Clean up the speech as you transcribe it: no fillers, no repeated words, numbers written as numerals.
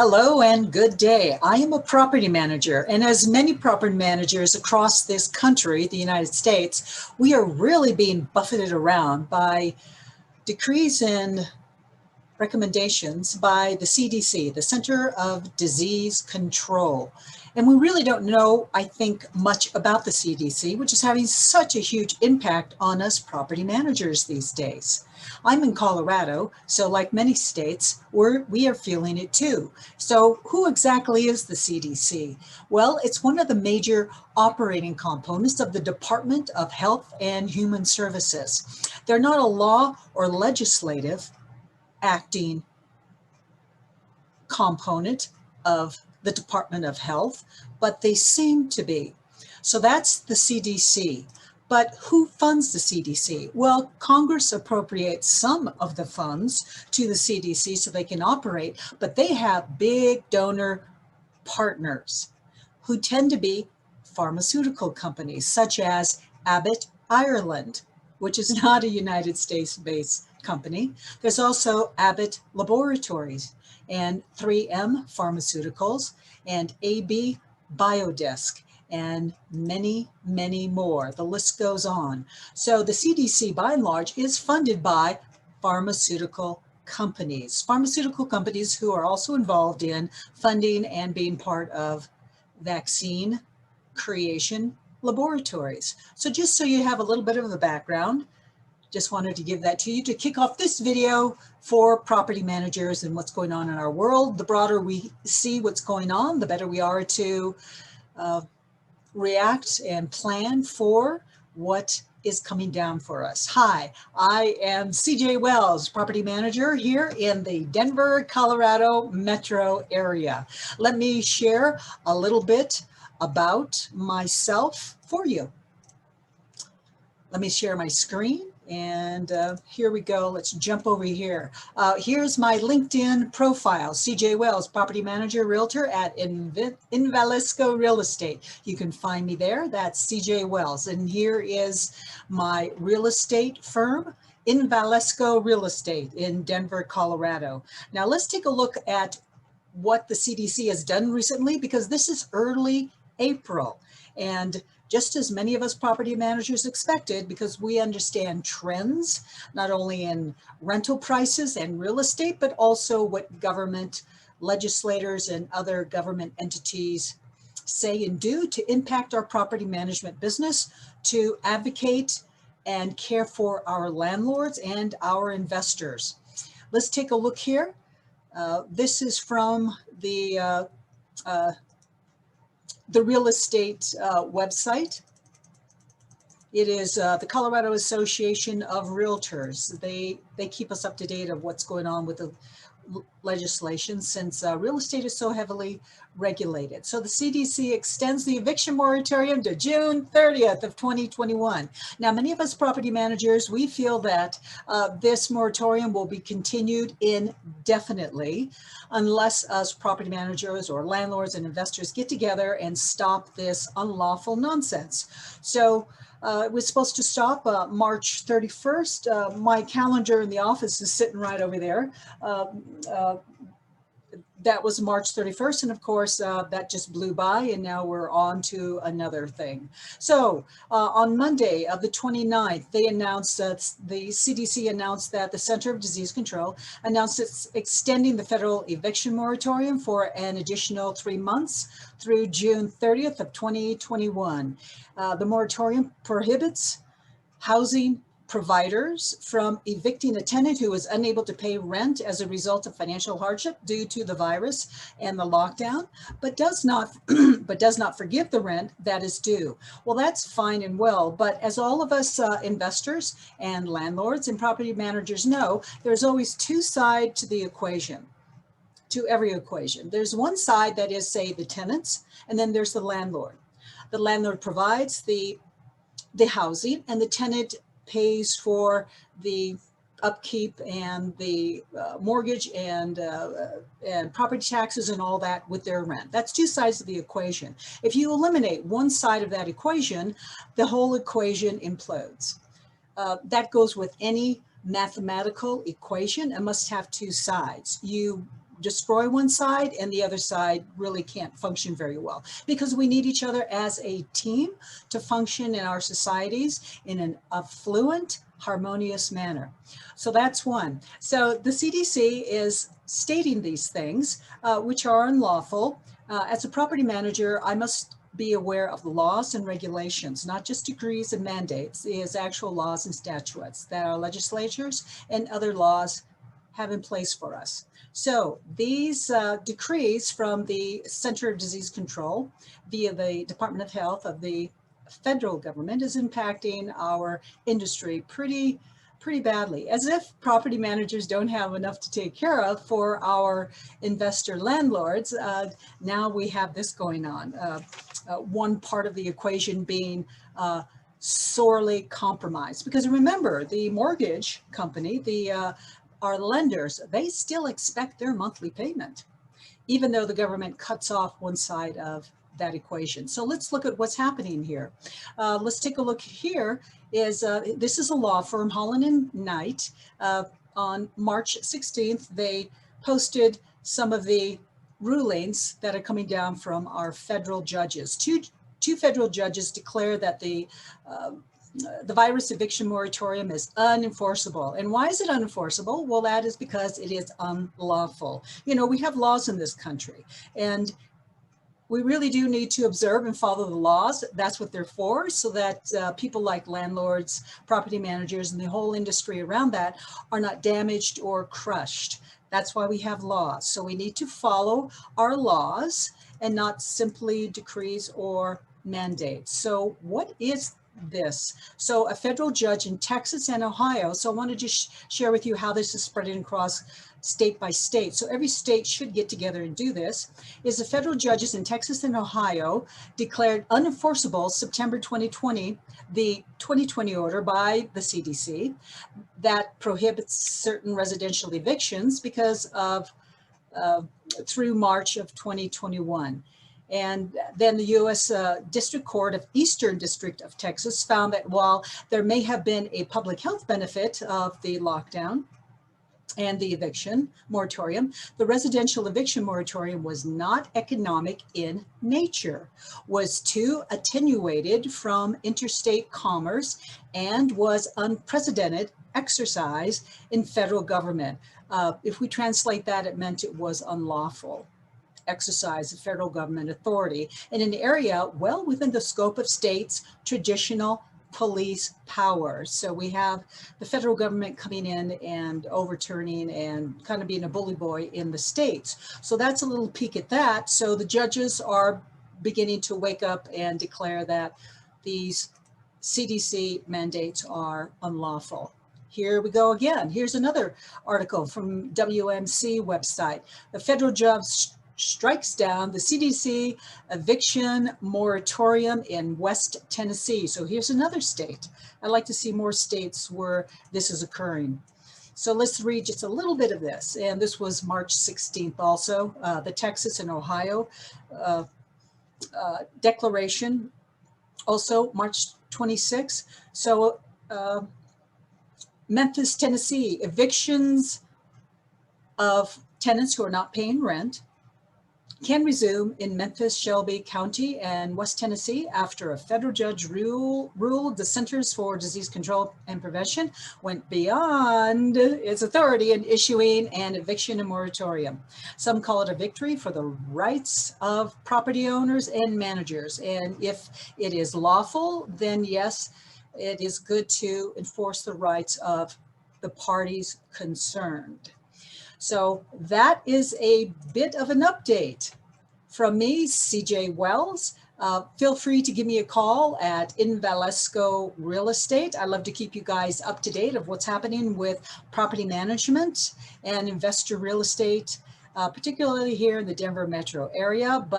Hello and good day. I am a property manager, and as many property managers across this country, the United States, we are really being buffeted around by decrees and recommendations by the CDC, the Center of Disease Control. And we really don't know, I think, much about the CDC, which is having such a huge impact on us property managers these days. I'm in Colorado, so like many states, we are feeling it too. So who exactly is the CDC? Well, it's one of the major operating components of the Department of Health and Human Services. They're not a law or legislative acting component of the Department of Health, but they seem to be. So that's the CDC. But who funds the CDC? Well, Congress appropriates some of the funds to the CDC so they can operate, but they have big donor partners who tend to be pharmaceutical companies such as Abbott Ireland, which is not a United States-based company. There's also Abbott Laboratories and 3M Pharmaceuticals and AB Biodesc and many, many more. The list goes on. So the CDC, by and large, is funded by pharmaceutical companies who are also involved in funding and being part of vaccine creation laboratories. So just so you have a little bit of a background, just wanted to give that to you to kick off this video for property managers and what's going on in our world. The broader we see what's going on, the better we are to react and plan for what is coming down for us. Hi, I am CJ Wells, property manager here in the Denver, Colorado metro area. Let me share a little bit about myself for you. Let me share my screen. And here we go. Let's jump over here. Here's my LinkedIn profile, CJ Wells, property manager, realtor at Invalesco Real Estate. You can find me there. That's CJ Wells. And here is my real estate firm, Invalesco Real Estate in Denver, Colorado. Now let's take a look at what the CDC has done recently, because this is early April. And just as many of us property managers expected, because we understand trends, not only in rental prices and real estate, but also what government legislators and other government entities say and do to impact our property management business, to advocate and care for our landlords and our investors. Let's take a look here. This is from the real estate website. It is the Colorado Association of Realtors. They keep us up to date of what's going on with the legislation, since real estate is so heavily regulated. So the CDC extends the eviction moratorium to June 30th of 2021. Now, many of us property managers, we feel that this moratorium will be continued indefinitely unless us property managers or landlords and investors get together and stop this unlawful nonsense. So it was supposed to stop March 31st. My calendar in the office is sitting right over there. That was March 31st. And of course, that just blew by, and now we're on to another thing. So on Monday of the 29th, they announced that the CDC announced that the Center of Disease Control announced it's extending the federal eviction moratorium for an additional 3 months through June 30th of 2021. The moratorium prohibits housing providers from evicting a tenant who is unable to pay rent as a result of financial hardship due to the virus and the lockdown, but does not forgive the rent that is due. Well, that's fine and well, but as all of us investors and landlords and property managers know, there's always two sides to the equation, to every equation. There's one side that is, say, the tenants, and then there's the landlord. The landlord provides the housing, and the tenant pays for the upkeep and the mortgage and property taxes and all that with their rent. That's two sides of the equation. If you eliminate one side of that equation, the whole equation implodes. That goes with any mathematical equation. It must have two sides. You destroy one side and the other side really can't function very well, because we need each other as a team to function in our societies in an affluent, harmonious manner. So that's one. So the CDC is stating these things, which are unlawful. As a property manager, I must be aware of the laws and regulations, not just decrees and mandates, is actual laws and statutes that our legislatures and other laws have in place for us. So these decrees from the Center of Disease Control via the Department of Health of the federal government is impacting our industry pretty badly, as if property managers don't have enough to take care of for our investor landlords. Now we have this going on. One part of the equation being sorely compromised, because remember, the mortgage company, our lenders, they still expect their monthly payment, even though the government cuts off one side of that equation. So let's look at what's happening here. Let's take a look here. This is a law firm, Holland and Knight. On March 16th, they posted some of the rulings that are coming down from our federal judges. Two federal judges declare that the virus eviction moratorium is unenforceable. And why is it unenforceable? Well, that is because it is unlawful. You know, we have laws in this country, and we really do need to observe and follow the laws. That's what they're for, so that people like landlords, property managers, and the whole industry around that are not damaged or crushed. That's why we have laws. So we need to follow our laws and not simply decrees or mandates. So what is this? So a federal judge in Texas and Ohio, so I want to just share with you how this is spreading across state by state. So every state should get together and do this, is the federal judges in Texas and Ohio declared unenforceable September 2020, the 2020 order by the CDC that prohibits certain residential evictions because of through March of 2021. And then the U.S. District Court of Eastern District of Texas found that while there may have been a public health benefit of the lockdown and the eviction moratorium, the residential eviction moratorium was not economic in nature, was too attenuated from interstate commerce, and was unprecedented exercise in federal government. If we translate that, it meant it was unlawful exercise of federal government authority in an area well within the scope of states' traditional police power. So we have the federal government coming in and overturning and kind of being a bully boy in the states. So that's a little peek at that. So the judges are beginning to wake up and declare that these CDC mandates are unlawful. Here we go again. Here's another article from WMC website. The federal judge strikes down the CDC eviction moratorium in West Tennessee. So here's another state. I'd like to see more states where this is occurring. So let's read just a little bit of this. And this was March 16th also, the Texas and Ohio declaration, also March 26th. So Memphis, Tennessee, evictions of tenants who are not paying rent can resume in Memphis, Shelby County, and West Tennessee after a federal judge ruled the Centers for Disease Control and Prevention went beyond its authority in issuing an eviction and moratorium. Some call it a victory for the rights of property owners and managers. And if it is lawful, then yes, it is good to enforce the rights of the parties concerned. So that is a bit of an update from me, CJ Wells. Feel free to give me a call at Invalesco Real Estate. I love to keep you guys up to date of what's happening with property management and investor real estate, particularly here in the Denver metro area. But